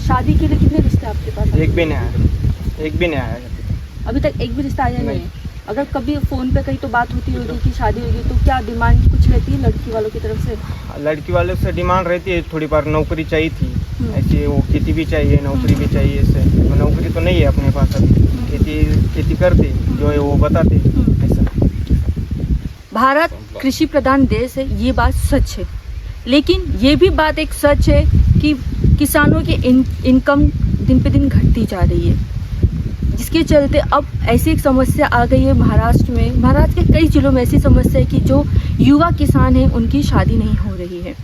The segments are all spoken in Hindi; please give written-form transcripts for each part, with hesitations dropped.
शादी के लिए कितने रिश्ते आपके पास? एक भी नहीं आया, एक भी नहीं आया। अभी तक एक भी रिश्ता आया नहीं नहीं। है। अगर कभी फ़ोन पे कहीं तो बात होती होगी कि शादी होगी, तो क्या डिमांड कुछ रहती है लड़की वालों की तरफ से? लड़की वाले से डिमांड रहती है, थोड़ी बार नौकरी चाहिए थी, ऐसे वो खेती भी चाहिए, नौकरी भी चाहिए। ऐसे तो नौकरी तो नहीं है अपने पास अभी, खेती करते जो है वो बताते ऐसा। भारत कृषि प्रधान देश है, ये बात सच है, लेकिन ये भी बात एक सच है कि किसानों की इनकम दिन पे दिन घटती जा रही है, जिसके चलते अब ऐसी एक समस्या आ गई है महाराष्ट्र में। महाराष्ट्र के कई जिलों में ऐसी समस्या है कि जो युवा किसान हैं उनकी शादी नहीं हो रही है।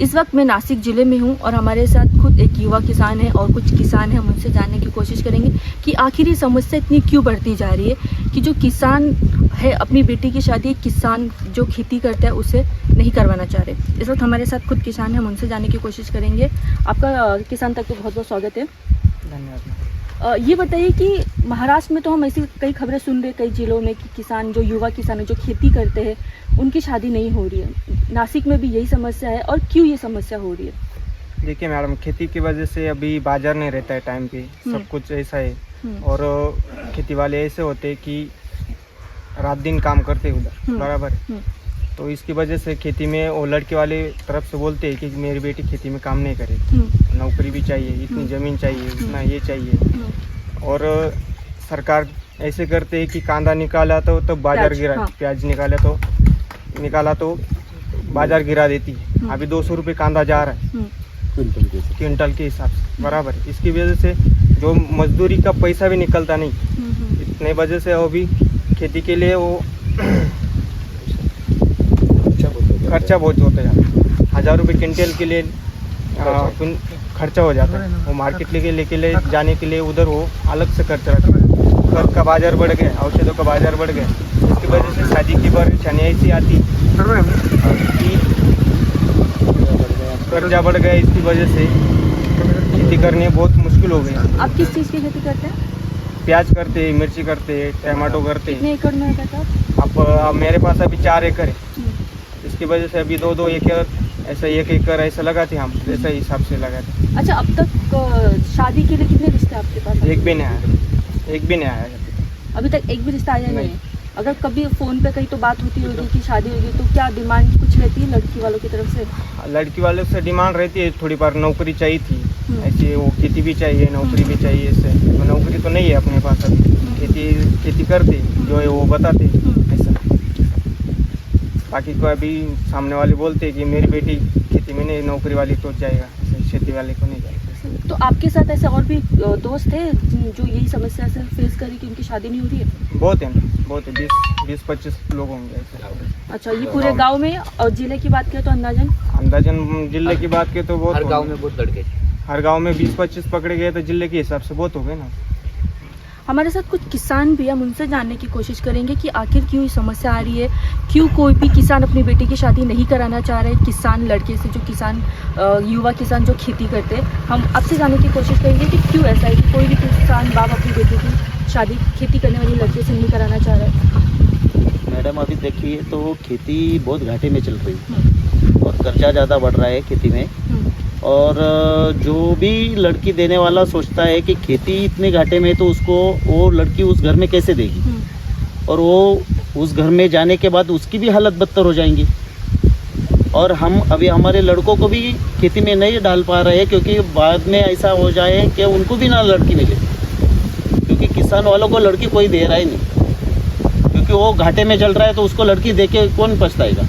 इस वक्त मैं नासिक ज़िले में हूँ और हमारे साथ खुद एक युवा किसान है और कुछ किसान हैं। हम उनसे जानने की कोशिश करेंगे कि आखिर ये समस्या इतनी क्यों बढ़ती जा रही है कि जो किसान है अपनी बेटी की शादी किसान जो खेती करता है उससे नहीं करवाना चाह रहे। इस वक्त हमारे साथ खुद किसान हैं, हम उनसे जानने की कोशिश करेंगे। आपका किसान तक तो बहुत बहुत स्वागत है। धन्यवाद। ये बताइए कि महाराष्ट्र में तो हम ऐसी कई खबरें सुन रहे कई जिलों में कि किसान जो युवा किसान है जो खेती करते हैं उनकी शादी नहीं हो रही है। नासिक में भी यही समस्या है, और क्यों ये समस्या हो रही है? देखिए मैडम, खेती की वजह से अभी बाजार नहीं रहता है टाइम पे, सब कुछ ऐसा है। और खेती वाले ऐसे होते हैं कि रात दिन काम करते उधर, बराबर। तो इसकी वजह से खेती में वो लड़के वाले तरफ से बोलते हैं कि मेरी बेटी खेती में काम नहीं करेगी, नौकरी भी चाहिए, इतनी ज़मीन चाहिए, इतना ये चाहिए। और सरकार ऐसे करते हैं कि कांदा निकाला तो बाजार गिरा, प्याज निकाला तो बाजार गिरा देती है। अभी 200 रुपये कांदा जा रहा है क्विंटल के हिसाब से, बराबर। इसकी वजह से जो मजदूरी का पैसा भी निकलता नहीं, इतने वजह से अभी खेती के लिए वो खर्चा बहुत होता है। 1000 रुपये क्विंटल के लिए खर्चा हो जाता है। वो मार्केट लेके जाने के लिए उधर वो अलग से खर्चा रखता है। घर का बाजार बढ़ गया, औषधों का बाजार बढ़ गया। इसकी वजह से शादी की परेशानी ऐसी आती कि कर्जा बढ़ गया। इसकी वजह से खेती करने बहुत मुश्किल हो गई। आप किस चीज़ की खेती करते हैं? प्याज करते, मिर्ची करते, टमाटो करते। कितने एकड़ में करते हैं? अब मेरे पास अभी 4 एकड़ है। इसकी वजह से अभी 2-2 एकड़ ऐसा 1 एकड़ ऐसा लगाते हम, ऐसा हिसाब से लगाते। अच्छा, अब तक शादी के लिए कितने रिश्ते आपके पास? एक भी नहीं आया, एक भी नहीं आया। अभी तक एक भी रिश्ता आया नहीं है। अगर कभी फ़ोन पे कहीं तो बात होती होगी कि शादी होगी, तो क्या डिमांड कुछ रहती है लड़की वालों की तरफ से? लड़की वालों से डिमांड रहती है, थोड़ी बार नौकरी चाहिए थी, ऐसे वो खेती भी चाहिए, नौकरी भी चाहिए। ऐसे तो नौकरी तो नहीं है अपने पास अभी, खेती करते जो है वो बताते ऐसा। बाकी को अभी सामने वाले बोलते हैं कि मेरी बेटी खेती में नहीं, नौकरी वाली तो जाएगा, खेती वाले को नहीं जाएगा। तो आपके साथ ऐसे और भी दोस्त हैं जो यही समस्या से फेस करी कि उनकी शादी नहीं हो रही है? बहुत है, 20-25 लोग होंगे ऐसे। अच्छा, ये पूरे गांव में? और जिले की बात करें तो अंदाजन जिले की बात करें तो बहुत, हर गांव में बहुत लड़के, हर गांव में 20-25 पकड़े गए तो जिले के हिसाब से बहुत हो गए ना। हमारे साथ कुछ किसान भी, हम उनसे जानने की कोशिश करेंगे कि आखिर क्यों ये समस्या आ रही है, क्यों कोई भी किसान अपनी बेटी की शादी नहीं कराना चाह रहे। किसान लड़के से जो किसान युवा किसान जो खेती करते हैं, हम आपसे जानने की कोशिश करेंगे कि क्यों ऐसा है कि कोई भी किसान बाप अपनी बेटी की शादी खेती करने वाली लड़के से नहीं कराना चाह रहा है। मैडम अभी देखिए तो खेती बहुत घाटे में चल रही है और कर्जा ज़्यादा बढ़ रहा है खेती में। और जो भी लड़की देने वाला सोचता है कि खेती इतने घाटे में तो उसको वो लड़की उस घर में कैसे देगी, और वो उस घर में जाने के बाद उसकी भी हालत बदतर हो जाएंगी। और हम अभी हमारे लड़कों को भी खेती में नहीं डाल पा रहे हैं क्योंकि बाद में ऐसा हो जाए कि उनको भी ना लड़की मिले, क्योंकि किसान वालों को लड़की कोई दे रहा ही नहीं, क्योंकि वो घाटे में चल रहा है तो उसको लड़की दे के कौन पछताएगा।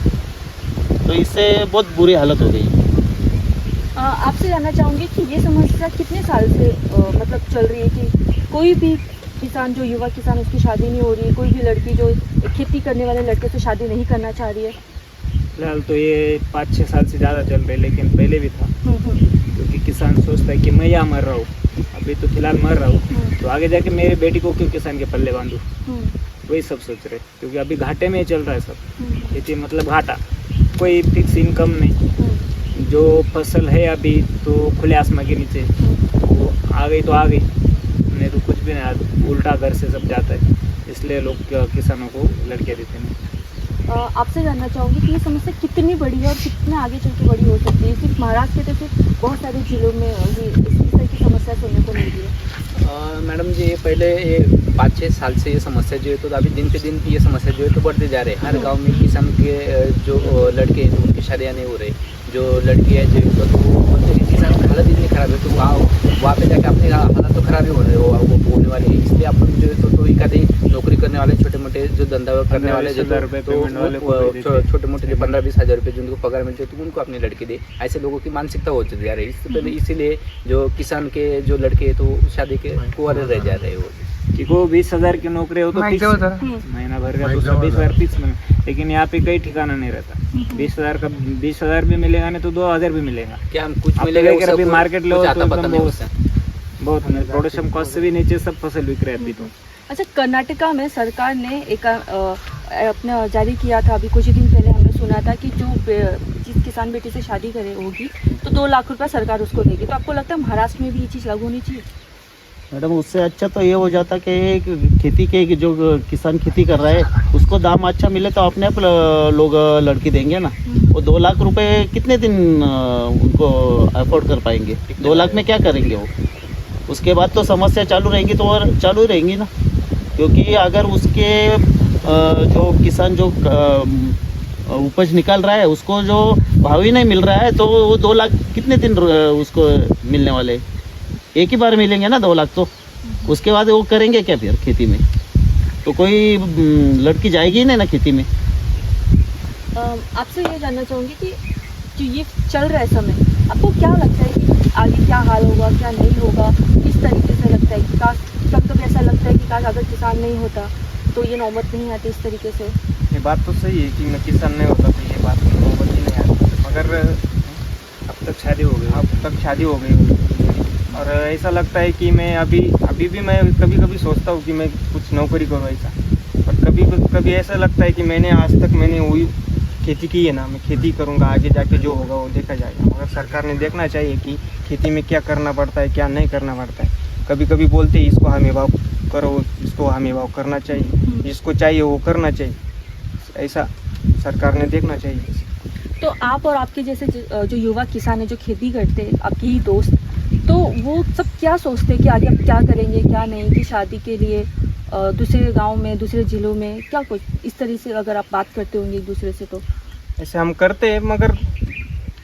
तो इससे बहुत बुरी हालत हो गई। आपसे जानना चाहूँगी कि ये समस्या कितने साल से मतलब चल रही है कि कोई भी किसान जो युवा किसान उसकी शादी नहीं हो रही है, कोई भी लड़की जो खेती करने वाले लड़के से शादी नहीं करना चाह रही है? फिलहाल तो ये 5-6 साल से ज़्यादा चल रहे, लेकिन पहले भी था। क्योंकि किसान सोचता है कि मैं यहाँ मर रहा हूँ, अभी तो फिलहाल मर रहा हूँ, तो आगे जाके मेरी बेटी को क्यों किसान के पल्ले बांधूँ, वही सब सोच रहे। क्योंकि अभी घाटे में चल रहा है सब, खेती मतलब घाटा, कोई फिक्स इनकम नहीं। जो फसल है अभी तो खुले आसमान के नीचे, वो आ गई तो आ गई, नहीं तो कुछ भी नहीं, उल्टा घर से सब जाता है। इसलिए लोग किसानों को लड़कियां देते हैं। आपसे जानना चाहूँगी कि ये समस्या कितनी बड़ी है और कितने आगे चल के बड़ी हो सकती है? सिर्फ महाराष्ट्र के तो सिर्फ बहुत सारे जिलों में इस तरह की समस्या समस्या सुनने को मिल रही है? मैडम जी, पहले ये 5-6 साल से ये समस्या जो है तो अभी दिन पे दिन ये समस्या जो है तो बढ़ते जा रहे हैं। हर गांव में किसान के जो लड़के हैं तो उनकी शादियाँ नहीं हो रही, जो लड़की है जो तो वो बोलते हैं किसान की हालत इतनी खराब है तो वहाँ पे जाके अपने हालत तो खराब ही हो रहे वो होने वाले हैं। इसलिए अपन जो है तो एक आधी नौकरी करने वाले छोटे मोटे जो धंधा करने वाले जो छोटे मोटे जो 15-20 हज़ार रुपये जिनको पगार मिलते तो उनको अपनी लड़की दे, ऐसे लोगों की मानसिकता हो जा रही है। इससे पहले इसीलिए जो किसान के जो लड़के हैं तो शादी के कुंवारे रह जा रहे हैं वो। देखो 20,000 की नौकरी हो तो 30 महीना भर का तो 20,000 30 में, लेकिन यहाँ पे कहीं ठिकाना नहीं रहता। 20,000 भी मिलेगा नहीं तो 2,000 भी मिलेगा। क्या हम कुछ मिलेगा अभी मार्केट लो तो एकदम बहुत प्रोडक्शन कॉस्ट से भी नीचे सब फसल बिक रहे अभी तो। अच्छा, कर्नाटका में सरकार ने एक अपना जारी किया था अभी कुछ ही दिन पहले, हमने सुना था कि जो जिस किसान बेटी से शादी करे होगी तो 2 लाख रुपया सरकार उसको देगी। तो आपको लगता है महाराष्ट्र में भी ये चीज़ लागू होनी चाहिए? मैडम, उससे अच्छा तो ये हो जाता कि खेती के जो किसान खेती कर रहा है उसको दाम अच्छा मिले तो अपने आप लोग लड़की देंगे ना। वो 2 लाख रुपए कितने दिन उनको अफोर्ड कर पाएंगे? 2 लाख में क्या करेंगे वो? उसके बाद तो समस्या चालू रहेंगी तो और चालू ही रहेंगी ना, क्योंकि अगर उसके जो किसान जो उपज निकाल रहा है उसको जो भाव ही नहीं मिल रहा है तो वो 2 लाख कितने दिन उसको मिलने वाले हैं? एक ही बार मिलेंगे ना 2 लाख तो। उसके बाद वो करेंगे क्या फिर खेती में? तो कोई लड़की जाएगी ही नहीं ना खेती में। आपसे ये जानना चाहूँगी कि जो ये चल रहा है समय, आपको क्या लगता है कि आगे क्या हाल होगा, क्या नहीं होगा, किस तरीके से लगता है कि काश कभी ऐसा लगता है कि काश अगर किसान नहीं होता तो ये नौबत नहीं आती इस तरीके से? ये बात तो सही है कि मैं किसान नहीं होता तो ये बात नौबत ही नहीं आती, मगर अब तक शादी हो गई और ऐसा लगता है कि मैं अभी भी मैं कभी सोचता हूँ कि मैं कुछ नौकरी करूँ ऐसा। और कभी ऐसा लगता है कि मैंने आज तक वही खेती की है ना, मैं खेती करूँगा, आगे जाके जो होगा वो देखा जाएगा। मगर सरकार ने देखना चाहिए कि खेती में क्या करना पड़ता है, क्या नहीं करना पड़ता है। कभी बोलते हैं इसको हमें भाव करो, इसको हमें भाव करना चाहिए, जिसको चाहिए वो करना चाहिए, ऐसा सरकार ने देखना चाहिए। तो आप और आपके जैसे जो युवा किसान है जो खेती करते हैं, आपके ही दोस्त, तो वो सब क्या सोचते हैं कि आगे अब क्या करेंगे क्या नहीं, कि शादी के लिए दूसरे गांव में दूसरे ज़िलों में क्या कुछ इस तरह से अगर आप बात करते होंगे एक दूसरे से? तो ऐसे हम करते हैं मगर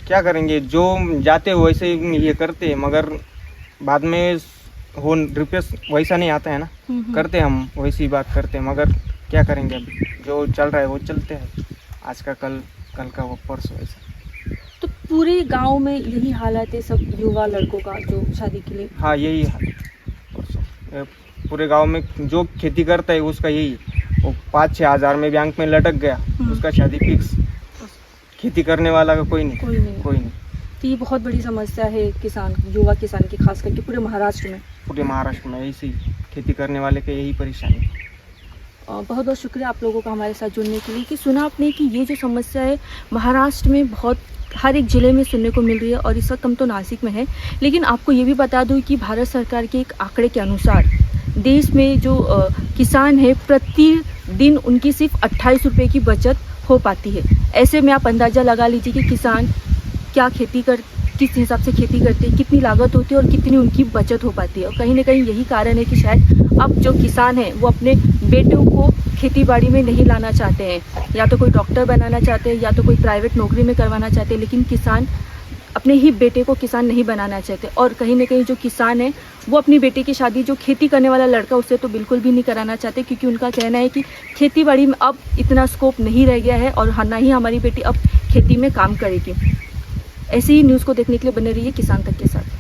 क्या करेंगे, जो जाते हो वैसे ये करते हैं, मगर बाद में हो रिप्लेस वैसा नहीं आता है ना। करते हम वैसी बात करते हैं, मगर क्या करेंगे, अभी जो चल रहा है वो चलते हैं, आज का कल का वो परसों ऐसा। तो पूरे गांव में यही हालत है सब युवा लड़कों का जो शादी के लिए? हाँ, यही हाल पूरे गांव में जो खेती करता है उसका यही, वो 5-6 हज़ार में बैंक में लटक गया, उसका शादी फिक्स। खेती करने वाला का कोई नहीं। तो ये बहुत बड़ी समस्या है युवा किसान की, खास करके पूरे महाराष्ट्र में ऐसी खेती करने वाले के यही परेशानी है। बहुत बहुत शुक्रिया आप लोगों का हमारे साथ जुड़ने के लिए कि सुना आपने कि ये जो समस्या है महाराष्ट्र में बहुत हर एक ज़िले में सुनने को मिल रही है और इस वक्त हम तो नासिक में है। लेकिन आपको ये भी बता दूं कि भारत सरकार के एक आंकड़े के अनुसार देश में जो किसान है प्रतिदिन उनकी सिर्फ 28 रुपये की बचत हो पाती है। ऐसे में आप अंदाज़ा लगा लीजिए कि किसान क्या किस हिसाब से खेती करते हैं, कितनी लागत होती है और कितनी उनकी बचत हो पाती है। और कहीं ना कहीं यही कारण है कि शायद अब जो किसान हैं वो अपने बेटों को खेती बाड़ी में नहीं लाना चाहते हैं, या तो कोई डॉक्टर बनाना चाहते हैं या तो कोई प्राइवेट नौकरी में करवाना चाहते हैं, लेकिन किसान अपने ही बेटे को किसान नहीं बनाना चाहते। और कहीं ना कहीं जो किसान है वो अपनी बेटी की शादी जो खेती करने वाला लड़का उससे तो बिल्कुल भी नहीं कराना चाहते, क्योंकि उनका कहना है कि खेती बाड़ी में अब इतना स्कोप नहीं रह गया है और ना ही हमारी बेटी अब खेती में काम करेगी। ऐसी ही न्यूज़ को देखने के लिए बने रहिए किसान तक के साथ।